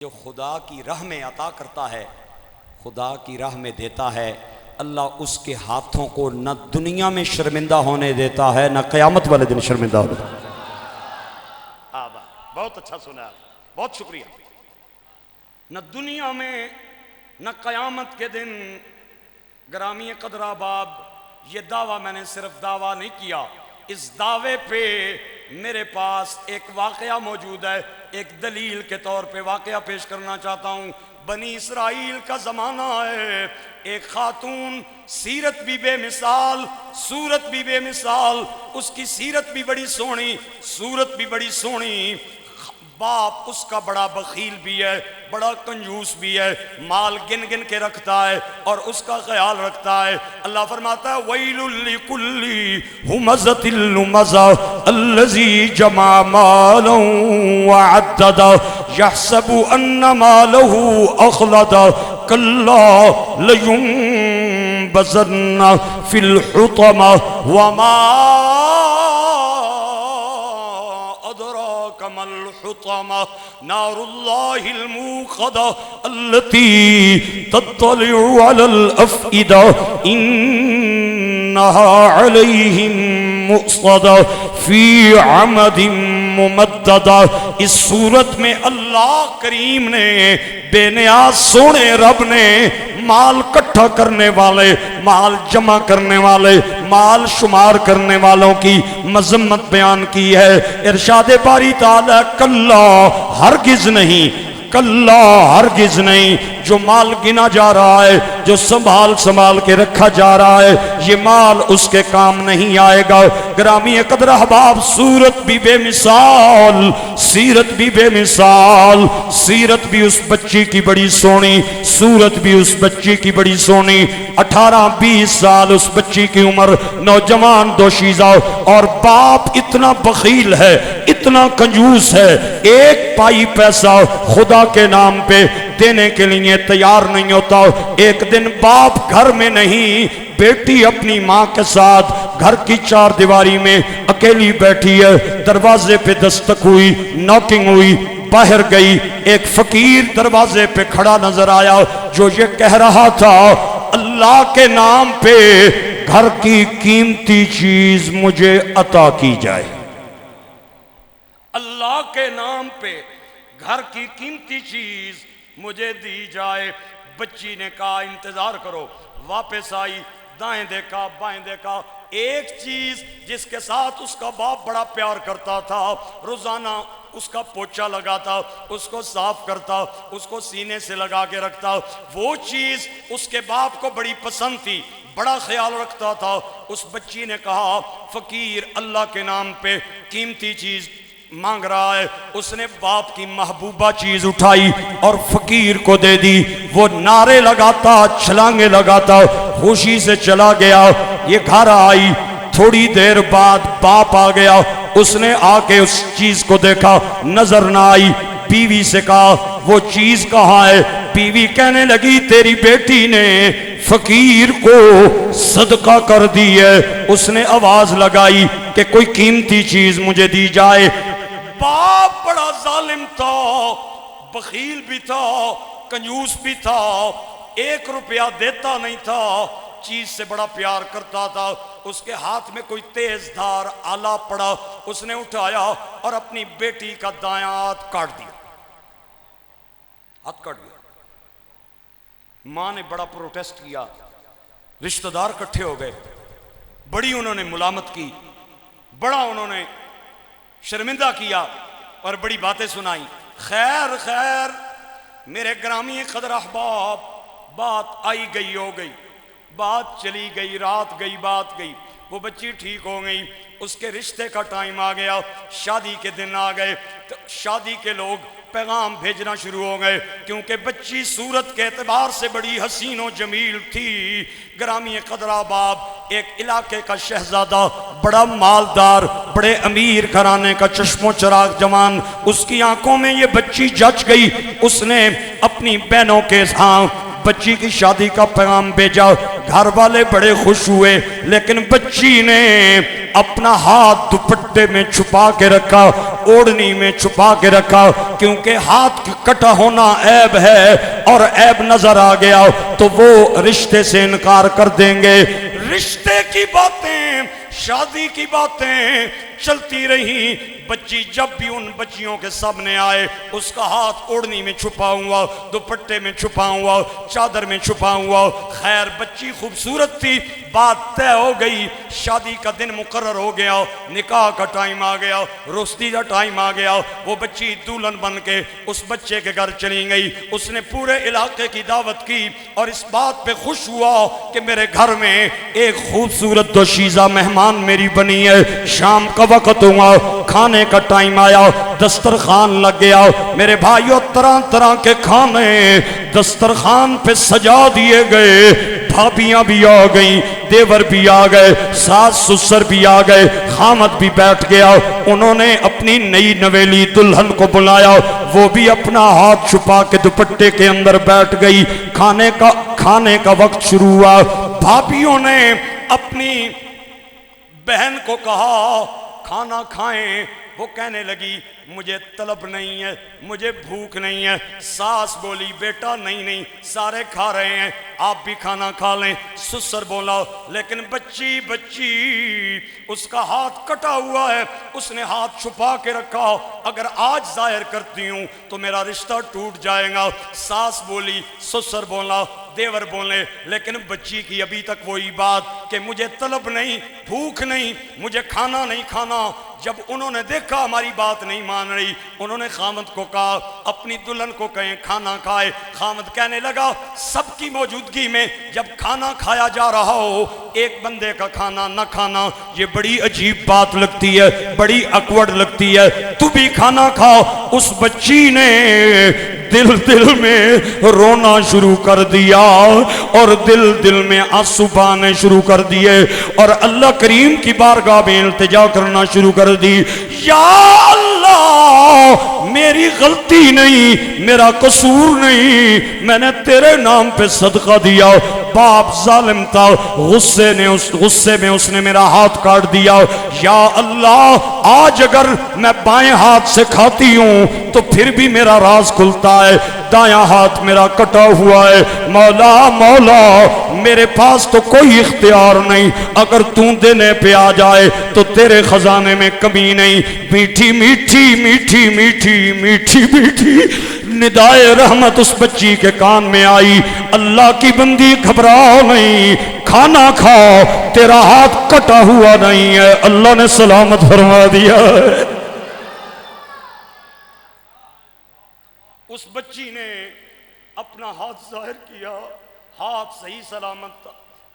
جو خدا کی راہ میں عطا کرتا ہے، خدا کی راہ میں دیتا ہے، اللہ اس کے ہاتھوں کو نہ دنیا میں شرمندہ ہونے دیتا ہے نہ قیامت والے دن شرمندہ ہونے دیتا ہے۔ بہت اچھا سنا، بہت شکریہ۔ نہ دنیا میں نہ قیامت کے دن۔ گرامی قدر احباب، یہ دعویٰ میں نے صرف دعویٰ نہیں کیا، اس دعوے پہ میرے پاس ایک واقعہ موجود ہے۔ ایک دلیل کے طور پہ واقعہ پیش کرنا چاہتا ہوں۔ بنی اسرائیل کا زمانہ ہے، ایک خاتون، سیرت بھی بے مثال، صورت بھی بے مثال، اس کی سیرت بھی بڑی سونی، صورت بھی بڑی سونی۔ باپ اس کا بڑا بخیل بھی ہے، بڑا کنجوس بھی ہے، مال گن گن کے رکھتا ہے اور اس کا خیال رکھتا ہے۔ اللہ فرماتا ہے وَيْلٌ لِكُلِّ هُمَزَةٍ لُمَزَةٍ الَّذِي جَمَعَ مَالًا وَعَدَّدَهُ يَحْسَبُ أَنَّ مَالَهُ أَخْلَدَهُ كَلَّا لَيُنبَذَنَّ فِي الْحُطَمَةِ وَمَا الحطمة نار الله الموقدة التي تطلع على الأفئدة إنها عليهم مؤصدة في عمد ممددة۔ اس صورت میں اللہ کریم نے، بے نیاز سونے رب نے، مال کٹھا کرنے والے، مال جمع کرنے والے، مال شمار کرنے والوں کی مذمت بیان کی ہے۔ ارشاد باری تعالی کلا، ہرگز نہیں، کلا ہرگز نہیں، جو مال گنا جا رہا ہے، جو سنبھال کے رکھا جا رہا ہے، یہ مال اس کے کام نہیں آئے گا۔ گرامی قدر احباب، صورت بھی بے مثال، سیرت بھی بے مثال۔ سیرت بھی اس بچی کی بڑی سونی، صورت بھی اس بچی کی بڑی سونی۔ 18-20 سال اس بچی کی عمر، نوجوان دوشیزہ، اور باپ اتنا بخیل ہے، اتنا کنجوس ہے، ایک پائی پیسہ خدا کے نام پہ دینے کے لیے تیار نہیں ہوتا۔ ایک دن باپ گھر میں نہیں، بیٹی اپنی ماں کے ساتھ گھر کی چار دیواری میں اکیلی بیٹھی ہے۔ دروازے پہ دستک ہوئی، ناکنگ ہوئی، باہر گئی۔ ایک فقیر دروازے پہ کھڑا نظر آیا جو یہ کہہ رہا تھا اللہ کے نام پہ گھر کی قیمتی چیز مجھے عطا کی جائے، اللہ کے نام پہ گھر کی قیمتی چیز مجھے دی جائے۔ بچی نے کہا انتظار کرو، واپس آئی، دائیں دیکھا بائیں دیکھا، ایک چیز جس کے ساتھ اس کا باپ بڑا پیار کرتا تھا، روزانہ اس کا پوچھا لگاتا، اس کو صاف کرتا، اس کو سینے سے لگا کے رکھتا، وہ چیز اس کے باپ کو بڑی پسند تھی، بڑا خیال رکھتا تھا۔ اس بچی نے کہا فقیر اللہ کے نام پہ قیمتی چیز مانگ رہا ہے۔ اس نے باپ کی محبوبہ چیز اٹھائی اور فقیر کو دے دی۔ وہ نعرے لگاتا، چھلانگے لگاتا، خوشی سے چلا گیا۔ یہ گھر آئی، تھوڑی دیر بعد باپ آ گیا۔ اس نے آ کے اس چیز کو دیکھا، نظر نہ آئی۔ بیوی سے کہا وہ چیز کہاں ہے؟ بیوی کہنے لگی تیری بیٹی نے فقیر کو صدقہ کر دی ہے۔ اس نے آواز لگائی کہ کوئی قیمتی چیز مجھے دی جائے۔ باپ بڑا ظالم تھا، بخیل بھی تھا، کنجوس بھی تھا، 1 روپیہ دیتا نہیں تھا، چیز سے بڑا پیار کرتا تھا۔ اس کے ہاتھ میں کوئی تیز دھار آلہ پڑا، اس نے اٹھایا اور اپنی بیٹی کا دایاں ہاتھ کاٹ دیا، ہاتھ کاٹ دیا۔ ماں نے بڑا پروٹیسٹ کیا، رشتہ دار کٹھے ہو گئے، بڑی انہوں نے ملامت کی، بڑا انہوں نے شرمندہ کیا اور بڑی باتیں سنائی۔ خیر خیر میرے گرامی قدر احباب، بات آئی گئی ہو گئی، بات چلی گئی، رات گئی بات گئی، وہ بچی ٹھیک ہو گئی۔ اس کے رشتے کا ٹائم آ گیا، شادی کے دن آ گئے، تو شادی کے لوگ پیغام بھیجنا شروع ہو گئے، کیونکہ بچی صورت کے اعتبار سے بڑی حسین و جمیل تھی۔ گرامی قدر احباب، ایک علاقے کا شہزادہ، بڑا مالدار، بڑے امیر گھرانے کا چشم و چراغ جوان، اس کی آنکھوں میں یہ بچی جچ گئی۔ اس نے اپنی بہنوں کے ہاں بچی کی شادی کا پیغام بھیجا۔ گھر والے بڑے خوش ہوئے، لیکن بچی نے اپنا ہاتھ دوپٹے میں چھپا کے رکھا۔ اوڑھنی میں چھپا کے رکھا، کیونکہ ہاتھ کٹا ہونا عیب ہے اور عیب نظر آ گیا تو وہ رشتے سے انکار کر دیں گے۔ رشتے کی باتیں، شادی کی باتیں چلتی رہی، بچی جب بھی ان بچیوں کے سامنے آئے اس کا ہاتھ اوڑھنی میں چھپا ہوا، دوپٹے میں چھپا ہوا، چادر میں چھپا ہوا۔ خیر بچی خوبصورت تھی، بات طے ہو گئی، شادی کا دن مقرر ہو گیا، نکاح کا ٹائم آ گیا، روستی کا ٹائم آ گیا۔ وہ بچی دولہن بن کے اس بچے کے گھر چلی گئی، اس نے پورے علاقے کی دعوت کی اور اس بات پہ خوش ہوا کہ میرے گھر میں ایک خوبصورت دوشیزہ مہمان میری بنی ہے۔ شام کا وقت ہوا، کھانے کا ٹائم آیا، دسترخوان لگ گیا۔ میرے بھائیوں طرح طرح کے کھانے دسترخوان پہ سجا دیے گئے، بھابیاں بھی آ گئیں، دیور بھی آ گئے، ساس سسر بھی آ گئے، خامد بھی بیٹھ گیا۔ انہوں نے اپنی نئی نویلی دلہن کو بلایا، وہ بھی اپنا ہاتھ چھپا کے دوپٹے کے اندر بیٹھ گئی۔ کھانے کا وقت شروع ہوا، بھابیوں نے اپنی بہن کو کہا کھانا کھائیں، وہ کہنے لگی مجھے طلب نہیں ہے، مجھے بھوک نہیں ہے۔ ساس بولی بیٹا نہیں سارے کھا رہے ہیں، آپ بھی کھانا کھا لیں۔ سسر بولا لیکن بچی اس کا ہاتھ کٹا ہوا ہے، اس نے ہاتھ چھپا کے رکھا، اگر آج ظاہر کرتی ہوں تو میرا رشتہ ٹوٹ جائے گا۔ ساس بولی، سسر بولا، دیور بولے، لیکن بچی کی ابھی تک وہی بات کہ مجھے طلب نہیں، بھوک نہیں، مجھے کھانا نہیں کھانا۔ جب انہوں نے دیکھا ہماری بات نہیں مان رہی، انہوں نے خامد کو کہا اپنی دلہن کو کہیں کھانا کھائے۔ خامد کہنے لگا سب کی موجودگی میں جب کھانا کھایا جا رہا ہو، ایک بندے کا کھانا نہ کھانا یہ بڑی عجیب بات لگتی ہے، بڑی اکوڑ لگتی ہے، تو بھی کھانا کھاؤ۔ اس بچی نے دل میں رونا شروع کر دیا اور دل میں آنسو بہانے شروع کر دیے اور اللہ کریم کی بارگاہ میں التجا کرنا شروع کر دی، یا اللہ میری غلطی نہیں، میرا قصور نہیں، میں نے تیرے نام پہ صدقہ دیا۔ باپ ظالم تھا، غصے میں اس نے میرا ہاتھ کاٹ دیا۔ یا اللہ آج اگر میں بائیں ہاتھ سے کھاتی ہوں تو پھر بھی میرا راز کھلتا ہے، دایاں ہاتھ میرا کٹا ہوا ہے۔ مولا میرے پاس تو کوئی اختیار نہیں، اگر تو دینے پہ آ جائے تو تیرے خزانے میں کمی نہیں۔ میٹھی میٹھی میٹھی میٹھی میٹھی میٹھی ندائے رحمت اس بچی کے کان میں آئی، اللہ کی بندی گھبراؤ نہیں، کھانا کھاؤ، تیرا ہاتھ کٹا ہوا نہیں ہے، اللہ نے سلامت فرما دیا ہے۔ اس بچی نے اپنا ہاتھ ظاہر کیا، ہاتھ صحیح سلامت تھا،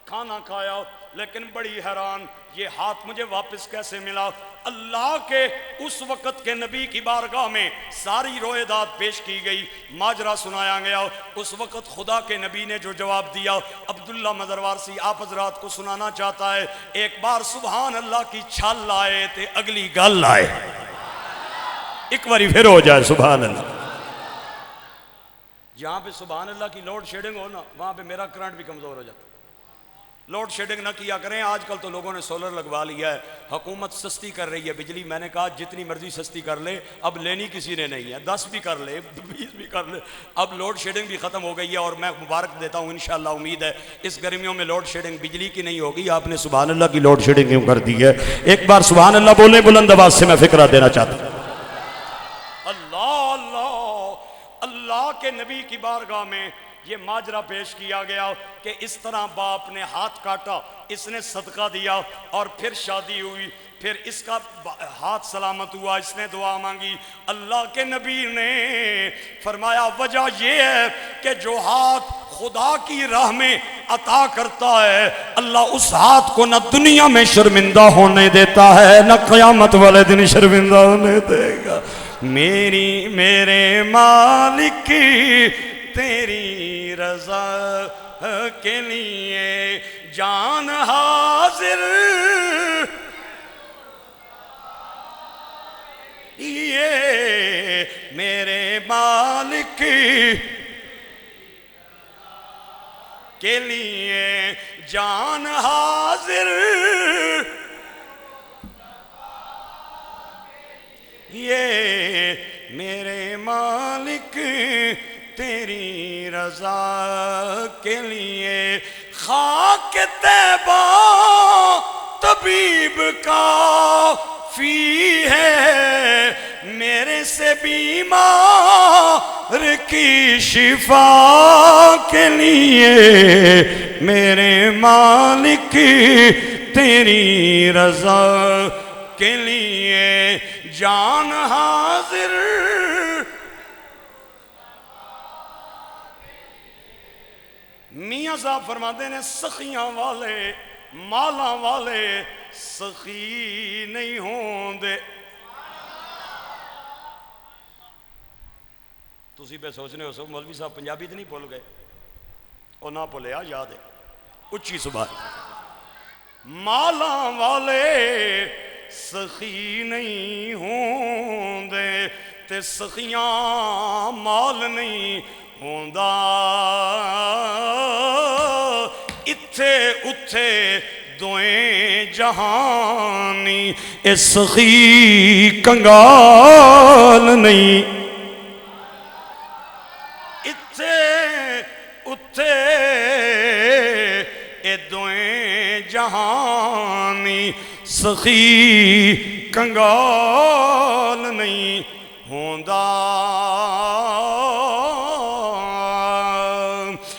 کھانا کھایا، لیکن بڑی حیران یہ ہاتھ مجھے واپس کیسے ملا؟ اللہ کے اس وقت کے نبی کی بارگاہ میں ساری روایات پیش کی گئی، ماجرا سنایا گیا۔ اس وقت خدا کے نبی نے جو جواب دیا عبداللہ مزروارسی آپ حضرات کو سنانا چاہتا ہے۔ ایک بار سبحان اللہ کی چھال لائے تے اگلی گل لائے، ایک باری پھر ہو جائے سبحان اللہ۔ جہاں پہ سبحان اللہ کی لوڈ شیڈنگ ہو نا وہاں پہ میرا کرنٹ بھی کمزور ہو جاتا ہے۔ لوڈ شیڈنگ نہ کیا کریں، آج کل تو لوگوں نے سولر لگوا لیا ہے، حکومت سستی کر رہی ہے بجلی، میں نے کہا جتنی مرضی سستی کر لے، اب لینی کسی نے نہیں ہے، 10 بھی کر لے 20 بھی کر لے، اب لوڈ شیڈنگ بھی ختم ہو گئی ہے۔ اور میں مبارک دیتا ہوں انشاءاللہ، امید ہے اس گرمیوں میں لوڈ شیڈنگ بجلی کی نہیں ہوگی۔ آپ نے سبحان اللہ کی لوڈ شیڈنگ کیوں کر دی ہے؟ ایک بار سبحان اللہ بولیں بلند آواز سے، میں فکرہ دینا چاہتا ہوں۔ اللہ کے نبی کی بارگاہ میں یہ ماجرا پیش کیا گیا کہ اس طرح باپ نے ہاتھ کاٹا، اس نے صدقہ دیا اور پھر شادی ہوئی، پھر اس کا ہاتھ سلامت ہوا، اس نے دعا مانگی۔ اللہ کے نبی نے فرمایا وجہ یہ ہے کہ جو ہاتھ خدا کی راہ میں عطا کرتا ہے اللہ اس ہاتھ کو نہ دنیا میں شرمندہ ہونے دیتا ہے نہ قیامت والے دن شرمندہ ہونے دے گا۔ میرے مالک تیری رضا کے لیے جان حاضر، یہ میرے مالک کے لیے جان حاضر، لیے میرے مالک تیری رضا کے لیے خاک طیبہ طبیب کافی ہے میرے سے بیمار کی شفا کے لیے میرے مالک تیری رضا کے لیے جان حاضر میاں صاحب فرماتے ہیں سخیاں والے مالاں والے سخی نہیں ہوں دے تسی پہ سوچنے ہو سو مولوی صاحب پنجابی تو نہیں بھول گئے اور نہ بھولیا یاد ہے اچھی سبحان مالاں والے سخی نہیں ہوں دے تے سخیاں مال نہیں ہوندا اتھے اتھے دوئیں جہانی اے سخی کنگال نہیں اتھے اتھے اے دوئیں جہانی سخی کنگال نہیں ہوندا